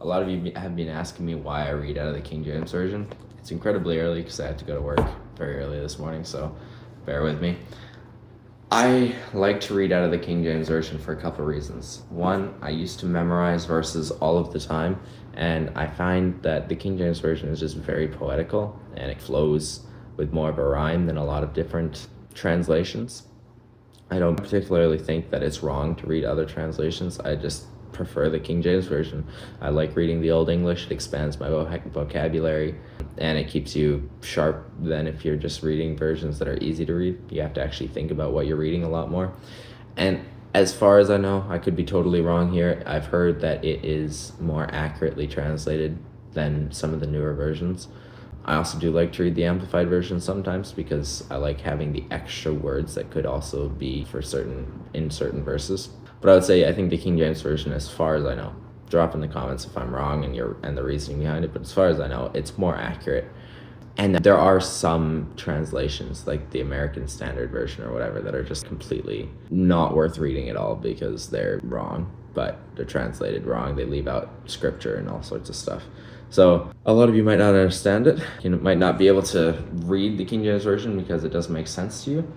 A lot of you have been asking me why I read out of the King James Version. It's incredibly early because I had to go to work very early this morning, so bear with me. I like to read out of the King James Version for a couple reasons. One, I used to memorize verses all of the time, and I find that the King James Version is just very poetical, and it flows with more of a rhyme than a lot of different translations. I don't particularly think that it's wrong to read other translations. I just prefer the King James Version. I like reading the Old English. It expands my vocabulary, and it keeps you sharp than if you're just reading versions that are easy to read. You have to actually think about what you're reading a lot more. And as far as I know, I could be totally wrong here, I've heard that it is more accurately translated than some of the newer versions. I also do like to read the Amplified Version sometimes because I like having the extra words that could also be in certain verses. But I would say I think the King James Version, as far as I know, drop in the comments if I'm wrong and the reasoning behind it, but as far as I know, it's more accurate. And there are some translations, like the American Standard Version or whatever, that are just completely not worth reading at all because they're wrong, but they're translated wrong. They leave out scripture and all sorts of stuff. So a lot of you might not understand it. You might not be able to read the King James Version because it doesn't make sense to you,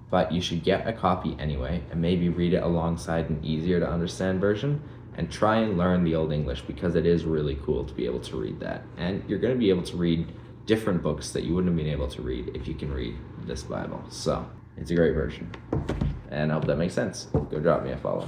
but you should get a copy anyway and maybe read it alongside an easier to understand version and try and learn the Old English because it is really cool to be able to read that. And you're going to be able to read different books that you wouldn't have been able to read if you can read this Bible. So it's a great version. And I hope that makes sense. Go drop me a follow.